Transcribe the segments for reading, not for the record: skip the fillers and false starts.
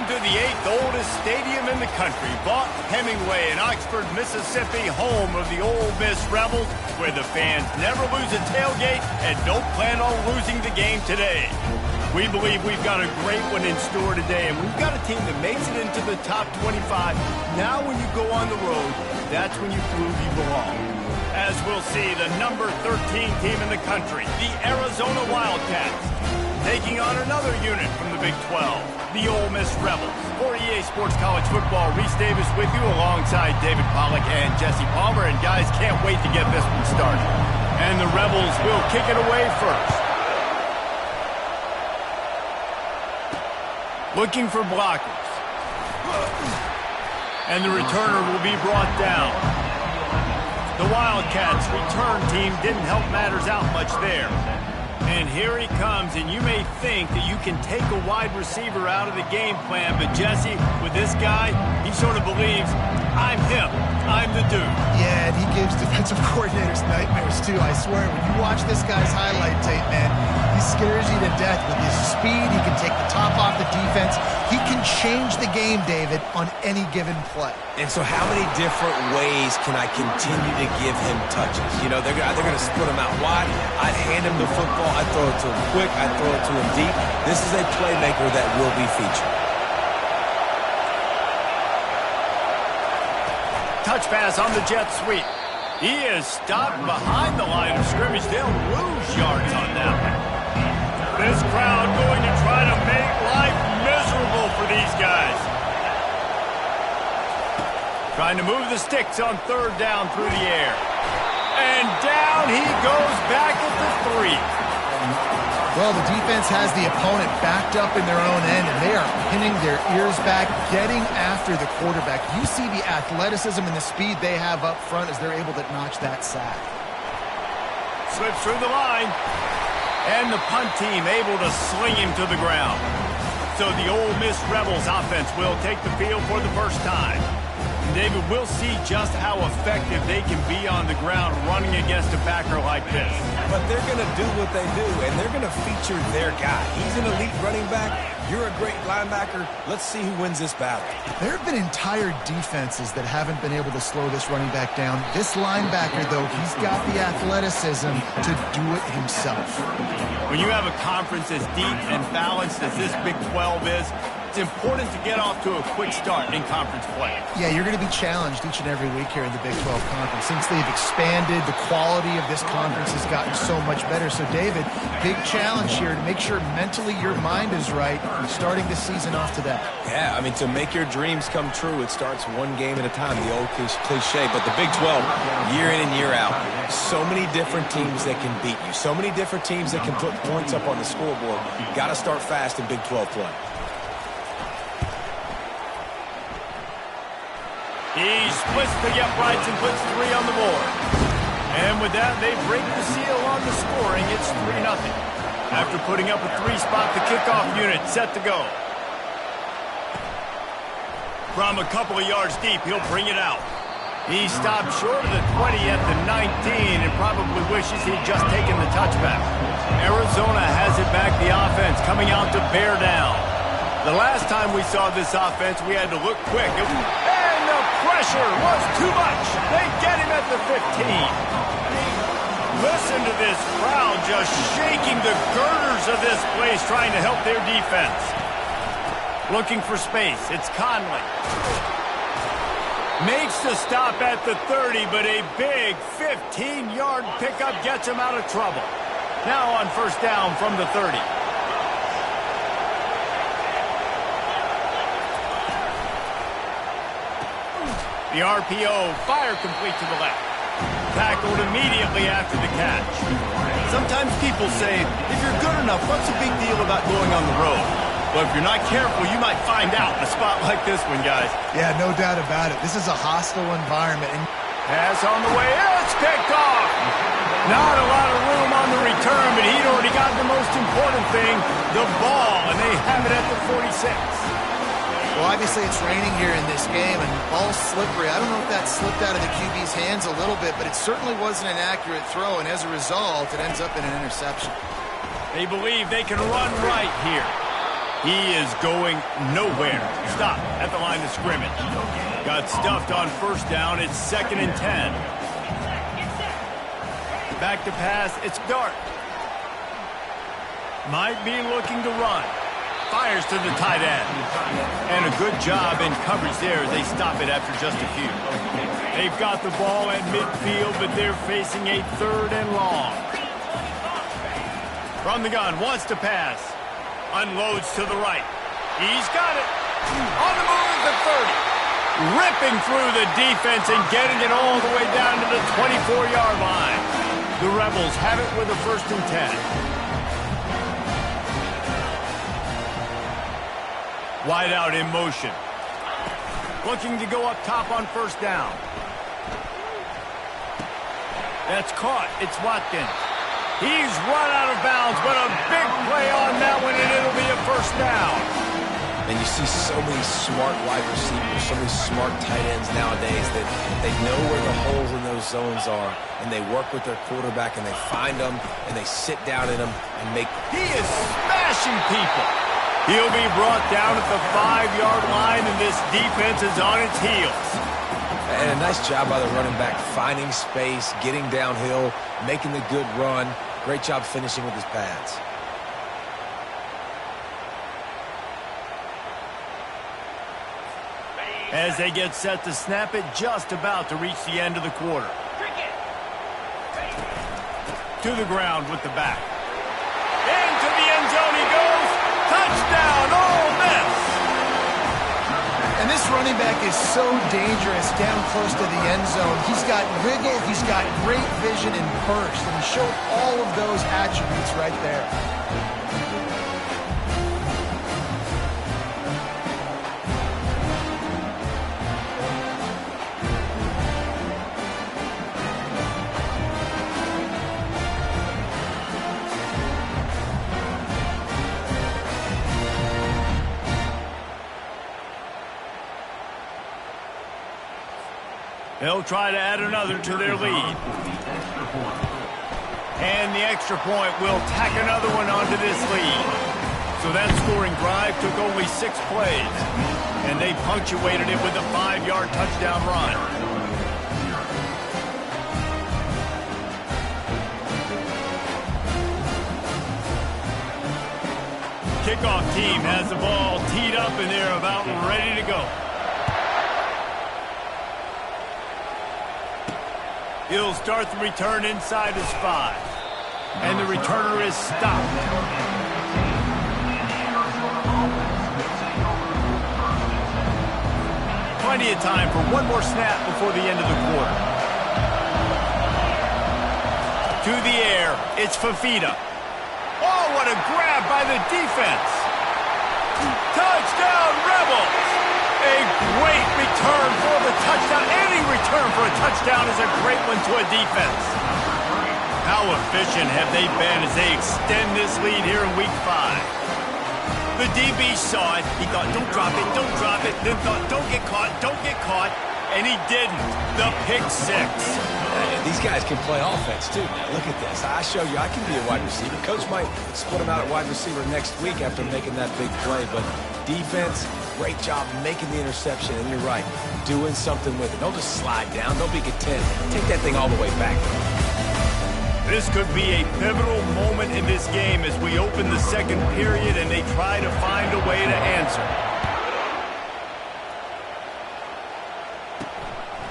Welcome to the 8th oldest stadium in the country, Vaught Hemingway in Oxford, Mississippi, home of the Ole Miss Rebels, where the fans never lose a tailgate and don't plan on losing the game today. We believe we've got a great one in store today, and we've got a team that makes it into the top 25. Now when you go on the road, that's when you prove you belong. As we'll see, the number 13 team in the country, the Arizona Wildcats, taking on another unit from the Big 12, the Ole Miss Rebels. For EA Sports College Football, Reese Davis with you alongside David Pollack and Jesse Palmer. And guys, can't wait to get this one started. And the Rebels will kick it away first. Looking for blockers. And the returner will be brought down. The Wildcats' return team didn't help matters out much there. And here he comes, and you may think that you can take a wide receiver out of the game plan, but Jesse, with this guy, he sort of believes, I'm him, I'm the dude. Yeah, and he gives defensive coordinators nightmares, too. I swear, when you watch this guy's highlight tape, man, he scares you to death with his speed. He can take the top off the defense. He can change the game, David, on any given play. And so how many different ways can I continue to give him touches? You know, they're going to split him out wide. I'd hand him the football. I'd throw it to him quick. I'd throw it to him deep. This is a playmaker that will be featured. Touch pass on the jet sweep. He is stopped behind the line of scrimmage. They'll lose yards on that one. This crowd going to try to make life miserable for these guys. Trying to move the sticks on third down through the air. And down he goes back at the 3. Well, the defense has the opponent backed up in their own end, and they are pinning their ears back, getting after the quarterback. You see the athleticism and the speed they have up front as they're able to notch that sack. Slips through the line. And the punt team able to sling him to the ground. So the Ole Miss Rebels offense will take the field for the first time. David, we'll see just how effective they can be on the ground running against a backer like this. But they're going to do what they do, and they're going to feature their guy. He's an elite running back. You're a great linebacker. Let's see who wins this battle. There have been entire defenses that haven't been able to slow this running back down. This linebacker, though, he's got the athleticism to do it himself. When you have a conference as deep and balanced as this Big 12 is, it's important to get off to a quick start in conference play. Yeah, you're going to be challenged each and every week here in the Big 12 Conference. Since they've expanded, the quality of this conference has gotten so much better. So, David, big challenge here to make sure mentally your mind is right, starting the season off to that. Yeah, I mean, to make your dreams come true, it starts one game at a time, the old cliche. But the Big 12, year in and year out, so many different teams that can beat you, so many different teams that can put points up on the scoreboard. You've got to start fast in Big 12 play. He splits the uprights and puts 3 on the board. And with that, they break the seal on the scoring. It's 3-0. After putting up a 3-spot, the kickoff unit set to go. From a couple of yards deep, he'll bring it out. He stopped short of the 20 at the 19 and probably wishes he'd just taken the touchback. Arizona has it back, the offense coming out to bear down. The last time we saw this offense, we had to look quick. And the pressure was too much. They get him at the 15. Listen to this crowd just shaking the girders of this place, trying to help their defense. Looking for space. It's Conley. Makes the stop at the 30, but a big 15-yard pickup gets him out of trouble. Now on first down from the 30. The RPO, fire complete to the left. Tackled immediately after the catch. Sometimes people say, if you're good enough, what's the big deal about going on the road? Well, if you're not careful, you might find out in a spot like this one, guys. Yeah, no doubt about it. This is a hostile environment. Pass on the way. It's picked off. Not a lot of room on the return, but he'd already got the most important thing, the ball, and they have it at the 46. Well, obviously it's raining here in this game, and the ball's slippery. I don't know if that slipped out of the QB's hands a little bit, but it certainly wasn't an accurate throw, and as a result, it ends up in an interception. They believe they can run right here. He is going nowhere. Stop at the line of scrimmage. Got stuffed on first down. It's 2nd and 10. Back to pass. It's Dart. Might be looking to run. Fires to the tight end. And a good job in coverage there as they stop it after just a few. They've got the ball at midfield, but they're facing a 3rd and long. From the gun, wants to pass. Unloads to the right. He's got it. On the move at the 30. Ripping through the defense and getting it all the way down to the 24-yard line. The Rebels have it with a 1st and 10. Wide out in motion. Looking to go up top on first down. That's caught. It's Watkins. He's run out of bounds, but a big play on that one, and it'll be a 1st down. And you see so many smart wide receivers, so many smart tight ends nowadays that they know where the holes in those zones are, and they work with their quarterback, and they find them, and they sit down in them and make... He is smashing people. He'll be brought down at the 5-yard line, and this defense is on its heels. And a nice job by the running back, finding space, getting downhill, making the good run. Great job finishing with his pads. As they get set to snap it, just about to reach the end of the quarter. To the ground with the back. Into the end zone he goes. Touchdown, Ole Miss! And this running back is so dangerous down close to the end zone. He's got wiggle, he's got great vision and burst, and he showed all of those attributes right there. They'll try to add another to their lead. And the extra point will tack another one onto this lead. So that scoring drive took only 6 plays. And they punctuated it with a 5-yard touchdown run. Kickoff team has the ball teed up and they're about ready to go. He'll start the return inside his 5. And the returner is stopped. Plenty of time for one more snap before the end of the quarter. To the air, it's Fafita. Oh, what a grab by the defense. Touchdown, Rebels! A great return for the touchdown. Any return for a touchdown is a great one to a defense. How efficient have they been as they extend this lead here in Week 5? The DB saw it. He thought, don't drop it, don't drop it. Then thought, don't get caught, don't get caught. And he didn't. The pick 6. These guys can play offense, too. Now, look at this. I show you I can be a wide receiver. Coach might split him out at wide receiver next week after making that big play. But defense, great job making the interception. And you're right, doing something with it. Don't just slide down. Don't be content. Take that thing all the way back. This could be a pivotal moment in this game as we open the second period and they try to find a way to answer.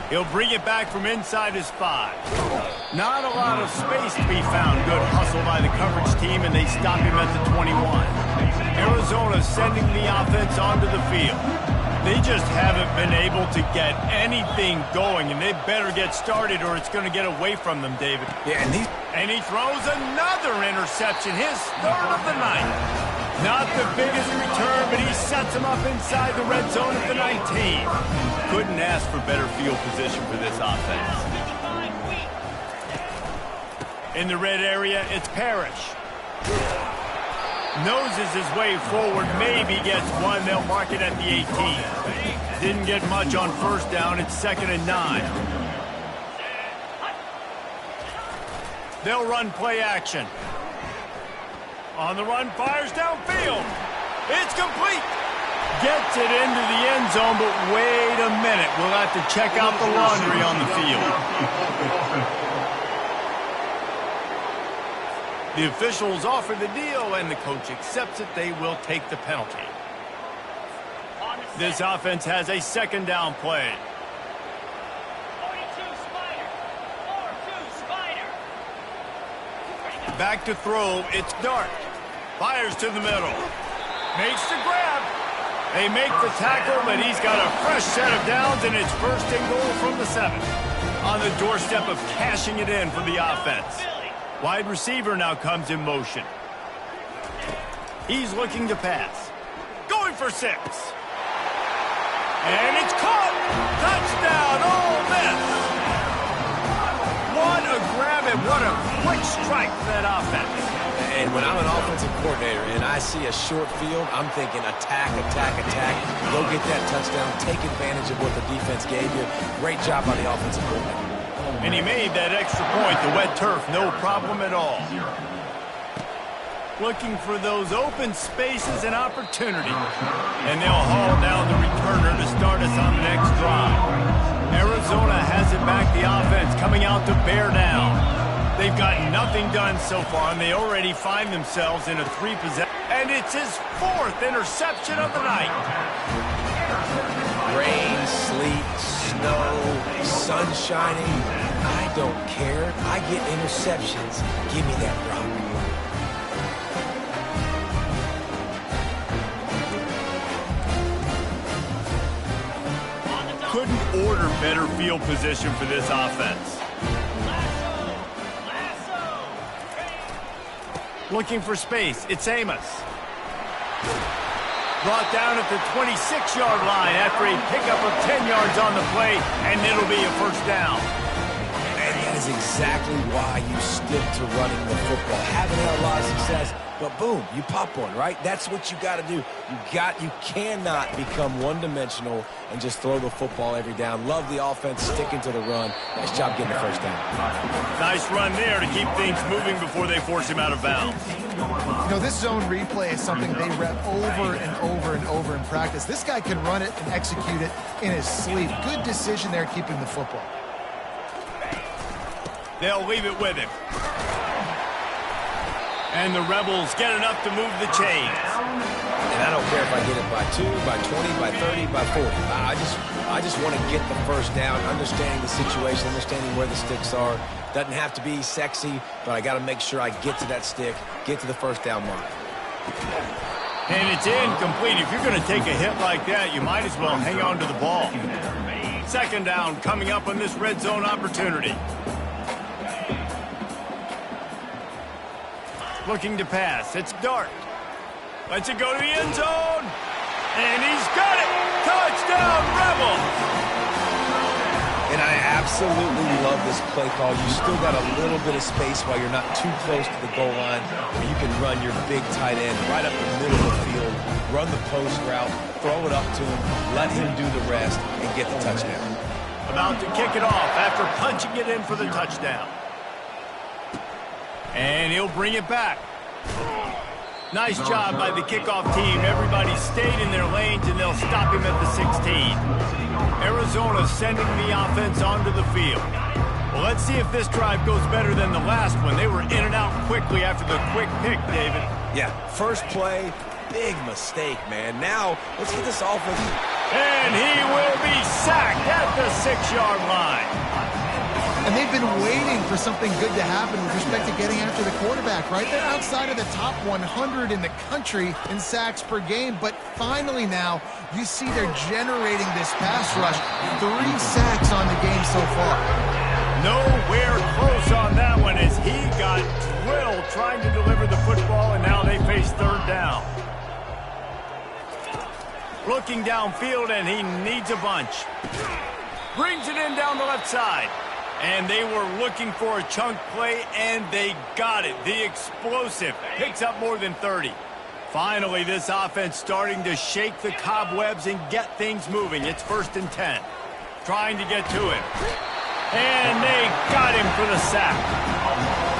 He'll bring it back from inside his 5. Not a lot of space to be found. Good hustle by the coverage team, and they stop him at the 21. Arizona sending the offense onto the field. They just haven't been able to get anything going, and they better get started or it's going to get away from them, David. Yeah, and he throws another interception, his 3rd of the night. Not the biggest return, but he sets him up inside the red zone at the 19. Couldn't ask for better field position for this offense. In the red area, it's Parrish. Noses his way forward, maybe gets one. They'll mark it at the 18. Didn't get much on first down. It's 2nd and 9. They'll run play action. On the run, fires downfield. It's complete. Gets it into the end zone, but wait a minute. We'll have to check out the laundry on the field. The officials offer the deal, and the coach accepts it. They will take the penalty. This offense has a second down play. 42 Spider. 4-2 Spider. Back to throw. It's Dart. Fires to the middle. Makes the grab. They make the tackle, but he's got a fresh set of downs, and it's first and goal from the 7. On the doorstep of cashing it in for the offense. Wide receiver now comes in motion. He's looking to pass. Going for 6. And it's caught. Touchdown, Ole Miss. What a grab and what a quick strike for that offense. And when I'm an offensive coordinator and I see a short field, I'm thinking attack, attack, attack. Go get that touchdown. Take advantage of what the defense gave you. Great job by the offensive coordinator. And he made that extra point. The wet turf, no problem at all. Looking for those open spaces and opportunity. And they'll haul down the returner to start us on the next drive. Arizona has it back, the offense coming out to bear down. They've got nothing done so far, and they already find themselves in a 3-possession. And it's his 4th interception of the night. Rain, sleet, snow, sun shining. I don't care. I get interceptions. Give me that rock. Couldn't order better field position for this offense. Looking for space. It's Amos. Brought down at the 26-yard line after a pickup of 10 yards on the play, and it'll be a first down. And that is exactly why you stick to running the football. Haven't had a lot of success, but boom, you pop one, right? That's what you got to do. You cannot become one-dimensional and just throw the football every down. Love the offense, sticking to the run. Nice job getting the first down. Nice run there to keep things moving before they force him out of bounds. You know, this zone replay is something they rep over and over and over in practice. This guy can run it and execute it in his sleep. Good decision there keeping the football. They'll leave it with him. And the Rebels get enough to move the chains. And I don't care if I get it by 2, by 20, by 30, by 40. I just want to get the first down, understanding the situation, understanding where the sticks are. Doesn't have to be sexy, but I got to make sure I get to that stick, get to the first down mark. And it's incomplete. If you're going to take a hit like that, you might as well hang on to the ball. Second down coming up on this red zone opportunity. Looking to pass. It's Dart. Lets it go to the end zone. And he's got it. Touchdown, Rebels. And I absolutely love this play call. You still got a little bit of space while you're not too close to the goal line, where you can run your big tight end right up the middle of the field, run the post route, throw it up to him, let him do the rest, and get the touchdown. About to kick it off after punching it in for the touchdown. And he'll bring it back. Nice job by the kickoff team. Everybody stayed in their lanes, and they'll stop him at the 16. Arizona sending the offense onto the field. Well, let's see if this drive goes better than the last one. They were in and out quickly after the quick pick, David. Yeah, first play, big mistake, man. Now, let's get this offense. And he will be sacked at the 6-yard line. And they've been waiting for something good to happen with respect to getting after the quarterback, right? They're outside of the top 100 in the country in sacks per game, but finally now you see they're generating this pass rush. 3 sacks on the game so far. Nowhere close on that one as he got drilled trying to deliver the football, and now they face third down. Looking downfield, and he needs a bunch. Brings it in down the left side. And they were looking for a chunk play, and they got it. The explosive picks up more than 30. Finally, this offense starting to shake the cobwebs and get things moving. It's 1st and 10. Trying to get to him. And they got him for the sack.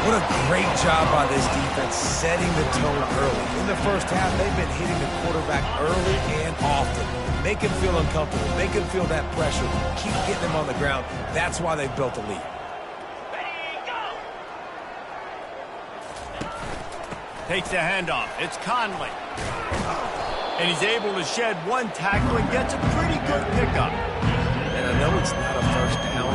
What a great job by this defense setting the tone early. In the first half, they've been hitting the quarterback early and often. Make him feel uncomfortable. Make him feel that pressure. Keep getting him on the ground. That's why they've built a lead. Takes the handoff. It's Conley. And he's able to shed one tackle and gets a pretty good pickup. And I know it's not a first down,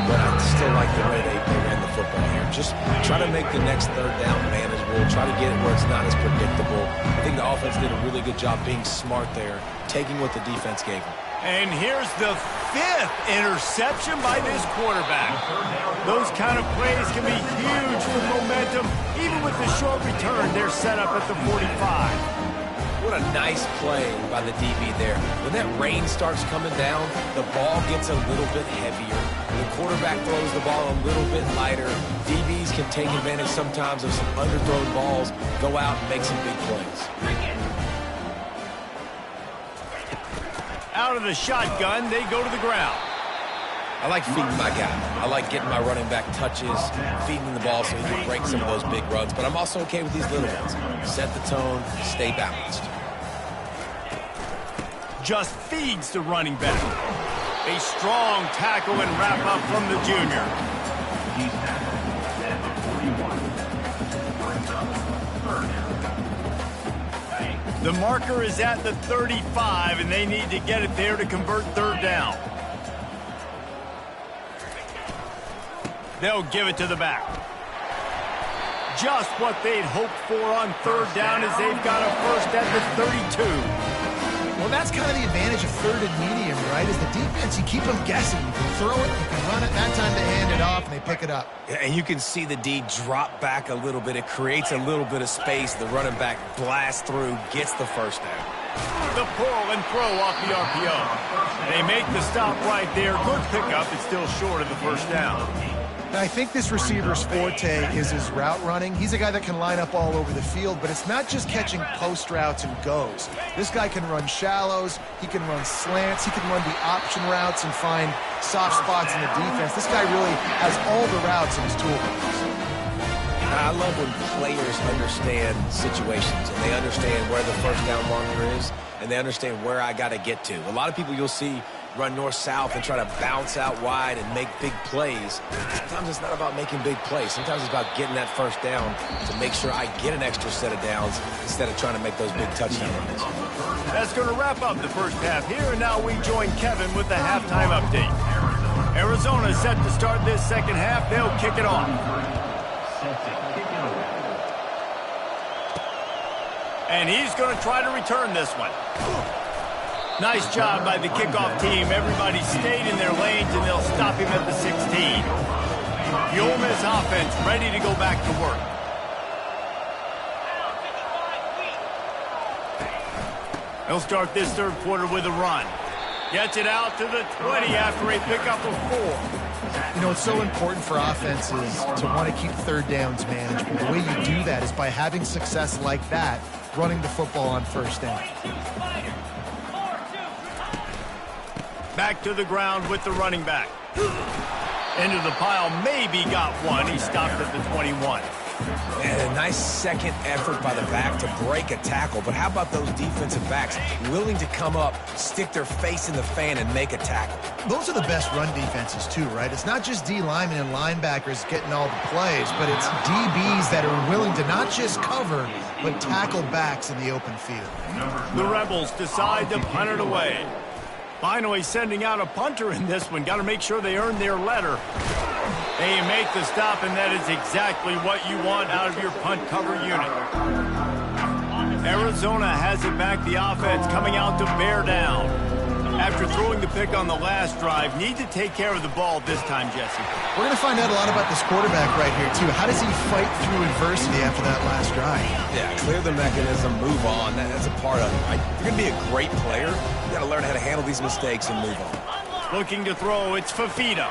but I still like the way they ran the football here. Just try to make the next third down manageable. Try to get it where it's not as predictable. I think the offense did a really good job being smart there, taking what the defense gave them. And here's the 5th interception by this quarterback. Those kind of plays can be huge for momentum. Even with the short return, they're set up at the 45. What a nice play by the DB there. When that rain starts coming down, the ball gets a little bit heavier. The quarterback throws the ball a little bit lighter. DBs can take advantage sometimes of some underthrown balls, go out and make some big plays. Out of the shotgun, they go to the ground. I like feeding my guy. I like getting my running back touches, feeding the ball so he can break some of those big runs. But I'm also okay with these little ones. Set the tone, stay balanced. Just feeds the running back. A strong tackle and wrap up from the junior. The marker is at the 35, and they need to get it there to convert third down. They'll give it to the back. Just what they'd hoped for on third down as they've got a first at the 32. Well, that's kind of the advantage of third and medium, right? Is the defense, you keep them guessing. You can throw it, you can run it. That time they hand it off, and they pick it up. And you can see the D drop back a little bit. It creates a little bit of space. The running back blasts through, gets the first down. The pull and throw off the RPO. They make the stop right there. Good pickup. It's still short of the first down. Now, I think this receiver's forte is his route running. He's a guy that can line up all over the field, but it's not just catching post routes and goes. This guy can run shallows, he can run slants, he can run the option routes and find soft spots in the defense. This guy really has all the routes in his toolbox. I love when players understand situations and they understand where the first down marker is and they understand where I got to get to. A lot of people you'll see run north-south and try to bounce out wide and make big plays. Sometimes it's not about making big plays. Sometimes it's about getting that first down to make sure I get an extra set of downs instead of trying to make those big touchdown runs. That's going to wrap up the first half here, and now we join Kevin with the halftime update. Arizona is set to start this second half. They'll kick it off. And he's going to try to return this one. Nice job by the kickoff team. Everybody stayed in their lanes, and they'll stop him at the 16. The Ole Miss offense ready to go back to work. They'll start this third quarter with a run. Gets it out to the 20 after a pickup of 4. You know, it's so important for offenses to want to keep third downs manageable. The way you do that is by having success like that, running the football on first down. Back to the ground with the running back. Into the pile, maybe got one. He stopped at the 21. And a nice second effort by the back to break a tackle. But how about those defensive backs willing to come up, stick their face in the fan, and make a tackle? Those are the best run defenses, too, right? It's not just D linemen and linebackers getting all the plays, but it's DBs that are willing to not just cover, but tackle backs in the open field. The Rebels decide to punt it away. Finally sending out a punter in this one. Got to make sure they earn their letter. They make the stop, and that is exactly what you want out of your punt cover unit. Arizona has it back. The offense coming out to bear down. After throwing the pick on the last drive, need to take care of the ball this time, Jesse. We're going to find out a lot about this quarterback right here, too. How does he fight through adversity after that last drive? Yeah, clear the mechanism, move on. That's a part of it, right? If you're going to be a great player, you got to learn how to handle these mistakes and move on. Looking to throw, it's Fafita.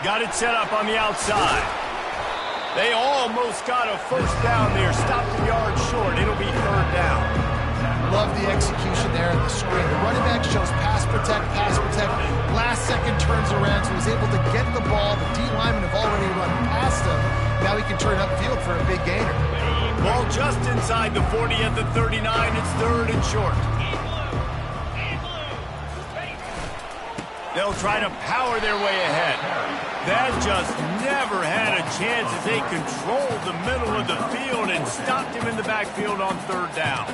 Got it set up on the outside. They almost got a first down there. Stopped a yard short. It'll be third down. Love the execution there in the screen. The running back shows pass protect. Last second turns around, so he's able to get the ball. The D linemen have already run past him. Now he he can turn upfield for a big gainer. Ball just inside the 40 at the 39. It's third and short. They'll try to power their way ahead. That just never had a chance as they controlled the middle of the field and stopped him in the backfield on third down.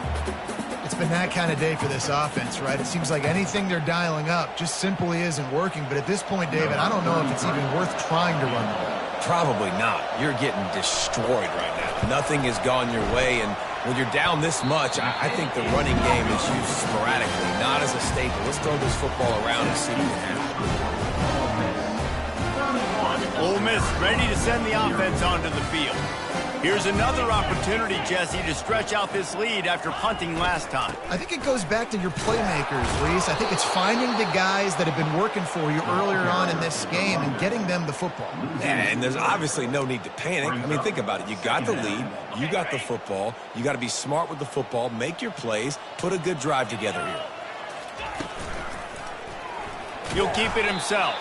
It's been that kind of day for this offense, right? It seems like anything they're dialing up just simply isn't working. But at this point, David, I don't know if it's even worth trying to run the ball. Probably not. You're getting destroyed right now. Nothing has gone your way, and when you're down this much, I think the running game is used sporadically, not as a staple. Let's throw this football around and see what can happen. Ole Miss ready to send the offense onto the field. Here's another opportunity, Jesse, to stretch out this lead after punting last time. I think it goes back to your playmakers, Reese. I think it's finding the guys that have been working for you earlier on in this game and getting them the football. And there's obviously no need to panic. I mean, think about it. You got the lead. You got the football. You got to be smart with the football, make your plays, put a good drive together here. He'll keep it himself.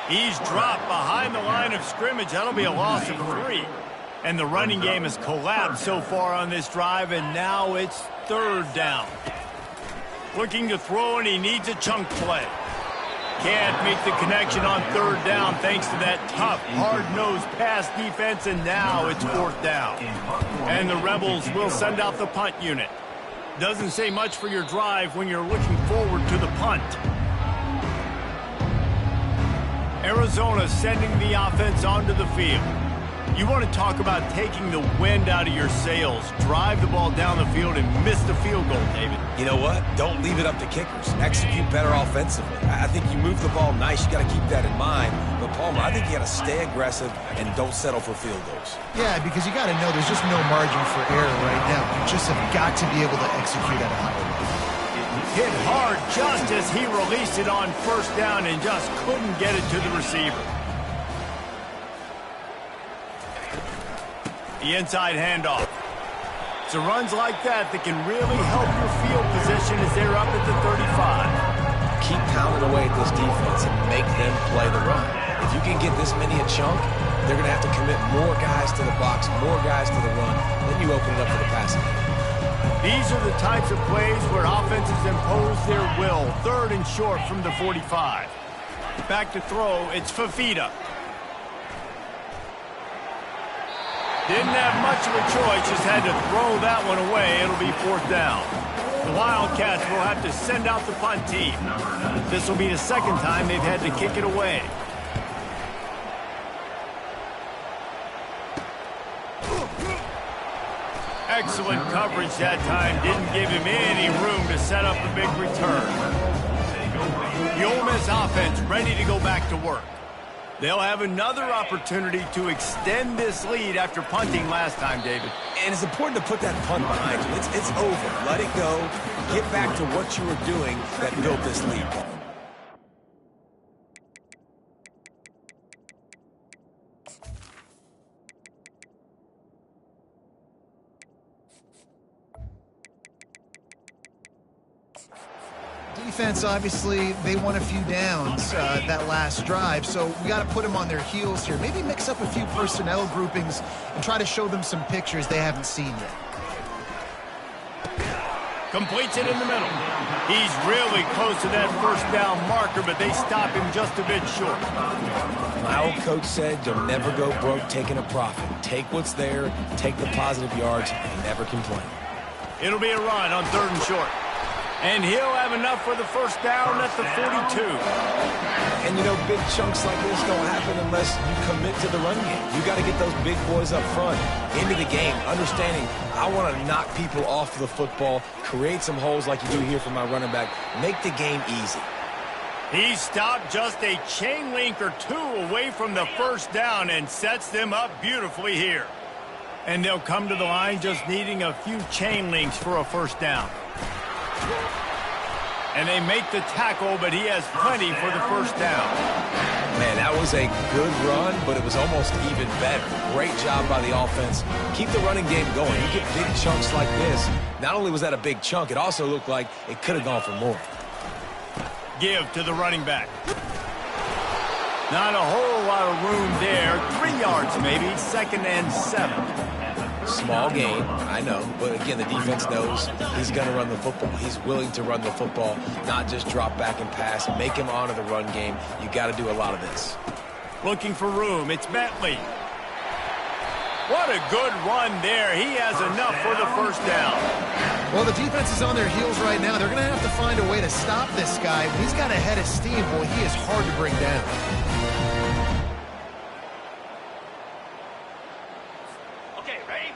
He's dropped behind the line of scrimmage. That'll be a loss of 3. And the running game has collapsed so far on this drive, and now it's third down. Looking to throw, and he needs a chunk play. Can't make the connection on third down thanks to that tough, hard-nosed pass defense, and now it's fourth down. And the Rebels will send out the punt unit. Doesn't say much for your drive when you're looking forward to the punt. Arizona sending the offense onto the field. You want to talk about taking the wind out of your sails. Drive the ball down the field and miss the field goal, David. You know what? Don't leave it up to kickers. Execute better offensively. I think you move the ball nice. You got to keep that in mind. But, Palmer, I think you got to stay aggressive and don't settle for field goals. Yeah, because you got to know there's just no margin for error right now. You just have got to be able to execute at a high level. Hit hard just as he released it on first down and just couldn't get it to the receiver. The inside handoff. So runs like that can really help your field position as they're up at the 35. Keep pounding away at this defense and make them play the run. If you can get this many a chunk, they're going to have to commit more guys to the box, more guys to the run. Then you open it up for the passing game. These are the types of plays where offenses impose their will. Third and short from the 45. Back to throw, it's Fafita. Didn't have much of a choice, just had to throw that one away. It'll be fourth down. The Wildcats will have to send out the punt team. This will be the second time they've had to kick it away. Excellent coverage that time. Didn't give him any room to set up a big return. The Ole Miss offense ready to go back to work. They'll have another opportunity to extend this lead after punting last time, David. And it's important to put that punt behind you. It's over. Let it go. Get back to what you were doing that built this lead. Defense, obviously, they won a few downs that last drive, so we got to put them on their heels here. Maybe mix up a few personnel groupings and try to show them some pictures they haven't seen yet. Completes it in the middle. He's really close to that first down marker, but they stop him just a bit short. My old coach said you'll never go broke taking a profit. Take what's there, take the positive yards, and never complain. It'll be a run on third and short. And he'll have enough for the first down at the 42. And, you know, big chunks like this don't happen unless you commit to the run game. You got to get those big boys up front into the game, understanding I want to knock people off the football, create some holes like you do here for my running back, make the game easy. He stopped just a chain link or two away from the first down and sets them up beautifully here. And they'll come to the line just needing a few chain links for a first down. And they make the tackle, but he has plenty for the first down. Man, that was a good run, but it was almost even better. Great job by the offense. Keep the running game going. You get big chunks like this. Not only was that a big chunk, it also looked like it could have gone for more. Give to the running back. Not a whole lot of room there. 3 yards maybe, 2nd and 7. Small gain, I know. But again, the defense knows he's going to run the football. He's willing to run the football, not just drop back and pass. Make him honor the run game. You got to do a lot of this. Looking for room. It's Bentley. What a good run there. He has enough for the first down. Well, the defense is on their heels right now. They're going to have to find a way to stop this guy. When he's got a head of steam, boy, he is hard to bring down. Okay, ready?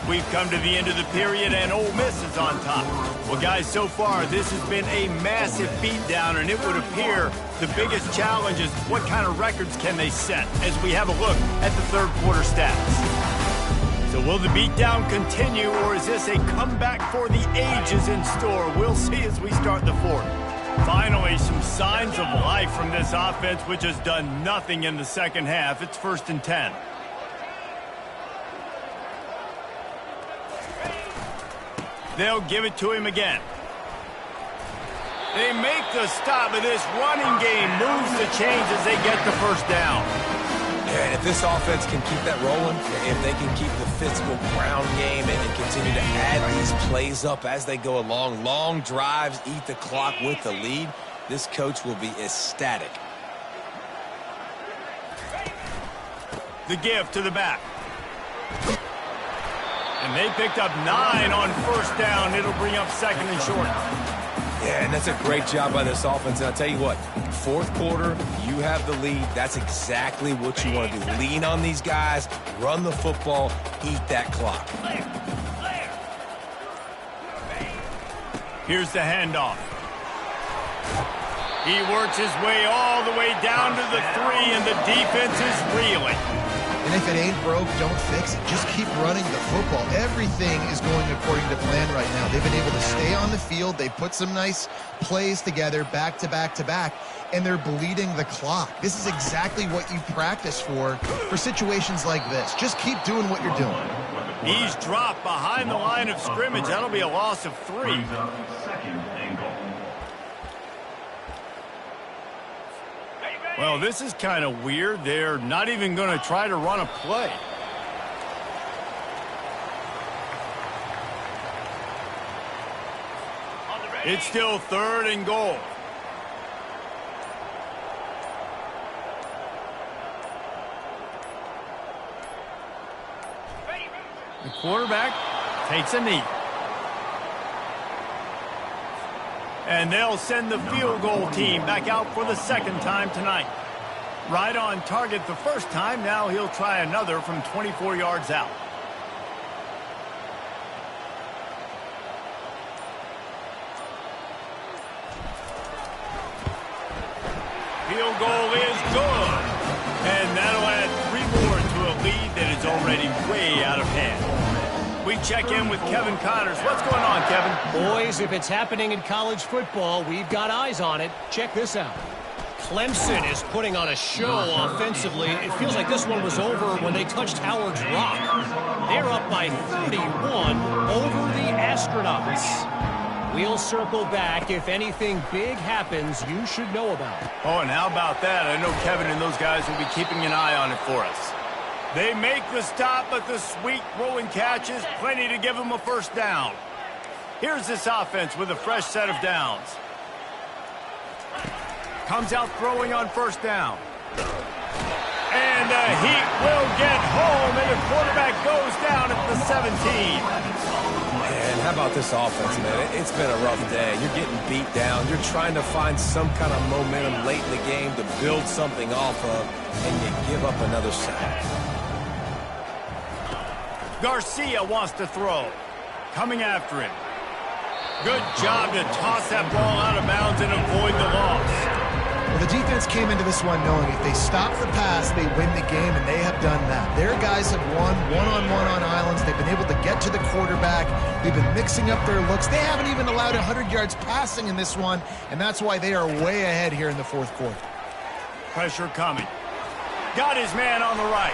We've come to the end of the period, and Ole Miss is on top. Well, guys, so far, this has been a massive beatdown, and it would appear the biggest challenge is what kind of records can they set as we have a look at the third quarter stats. So will the beatdown continue, or is this a comeback for the ages in store? We'll see as we start the fourth. Finally, some signs of life from this offense, which has done nothing in the second half. It's 1st and 10. They'll give it to him again. They make the stop, but this running game moves the chains as they get the first down. Yeah, and if this offense can keep that rolling, if they can keep the physical ground game and continue to add these plays up as they go along, long drives, eat the clock with the lead, this coach will be ecstatic. The give to the back. And they picked up 9 on first down. It'll bring up 2nd and short. Yeah, and that's a great job by this offense. And I'll tell you what, fourth quarter, you have the lead. That's exactly what you want to do. Lean on these guys, run the football, eat that clock. Here's the handoff. He works his way all the way down to the 3, and the defense is reeling. And if it ain't broke, don't fix it. Just keep running the football. Everything is going according to plan right now. They've been able to stay on the field. They put some nice plays together back to back to back, and they're bleeding the clock. This is exactly what you practice for situations like this. Just keep doing what you're doing. He's dropped behind the line of scrimmage. That'll be a loss of 3. Well, this is kind of weird. They're not even going to try to run a play. It's still 3rd and goal. The quarterback takes a knee. And they'll send the field goal team back out for the 2nd time tonight. Right on target the first time. Now he'll try another from 24 yards out. Field goal is good. And that'll add 3 more to a lead that is already way out of hand. We check in with Kevin Connors. What's going on, Kevin? Boys, if it's happening in college football, we've got eyes on it. Check this out. Clemson is putting on a show offensively. It feels like this one was over when they touched Howard's Rock. They're up by 31 over the Astronauts. We'll circle back. If anything big happens, you should know about it. Oh, and how about that? I know Kevin and those guys will be keeping an eye on it for us. They make the stop, but the sweet rolling catch is plenty to give them a first down. Here's this offense with a fresh set of downs. Comes out throwing on first down. And the Heat will get home, and the quarterback goes down at the 17. And how about this offense, man? It's been a rough day. You're getting beat down. You're trying to find some kind of momentum late in the game to build something off of, and you give up another sack. Garcia wants to throw. Coming after him. Good job to toss that ball out of bounds and avoid the loss. Well, the defense came into this one knowing if they stop the pass, they win the game, and they have done that. Their guys have won one-on-one on islands. They've been able to get to the quarterback. They've been mixing up their looks. They haven't even allowed 100 yards passing in this one, and that's why they are way ahead here in the fourth quarter. Pressure coming. Got his man on the right.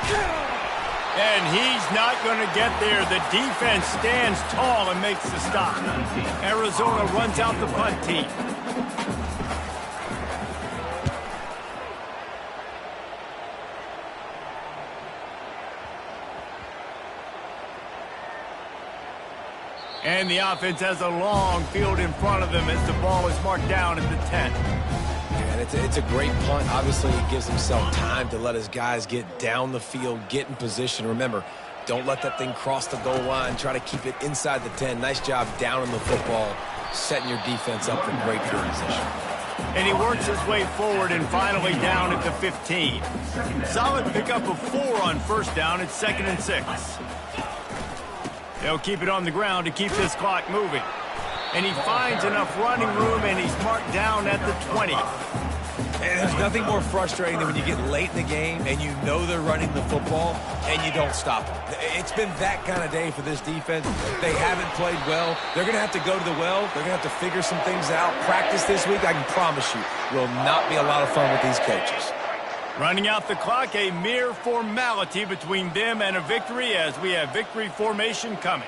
And he's not going to get there. The defense stands tall and makes the stop. Arizona runs out the punt team. And the offense has a long field in front of them as the ball is marked down at the 10. And it's a great punt. Obviously, he gives himself time to let his guys get down the field, get in position. Remember, don't let that thing cross the goal line. Try to keep it inside the 10. Nice job down in the football, setting your defense up for great field position. And he works his way forward and finally down at the 15. Solid pickup of 4 on first down. It's 2nd and 6. They'll keep it on the ground to keep this clock moving. And he finds enough running room, and he's marked down at the 20. And there's nothing more frustrating than when you get late in the game and you know they're running the football and you don't stop them. It's been that kind of day for this defense. They haven't played well. They're going to have to go to the well. They're going to have to figure some things out. Practice this week, I can promise you, will not be a lot of fun with these coaches. Running out the clock, a mere formality between them and a victory as we have victory formation coming.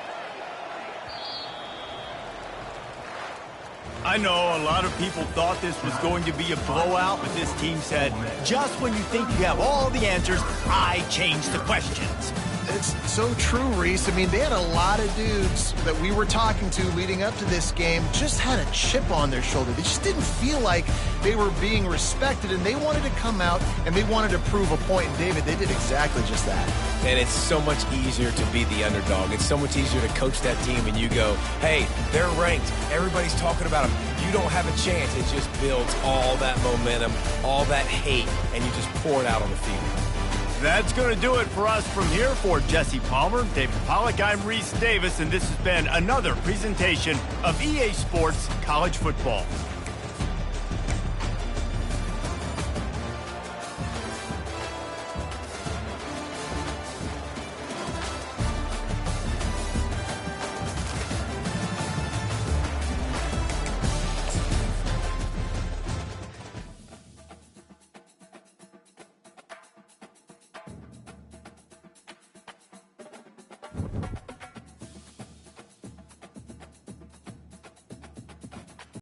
I know a lot of people thought this was going to be a blowout, but this team said, just when you think you have all the answers, I change the questions. It's so true, Reese. I mean, they had a lot of dudes that we were talking to leading up to this game just had a chip on their shoulder. They just didn't feel like they were being respected, and they wanted to come out and they wanted to prove a point. And, David, they did exactly just that. And it's so much easier to be the underdog. It's so much easier to coach that team and you go, hey, they're ranked. Everybody's talking about them. You don't have a chance. It just builds all that momentum, all that hate, and you just pour it out on the field. That's going to do it for us from here. For Jesse Palmer, David Pollack, I'm Reese Davis, and this has been another presentation of EA Sports College Football.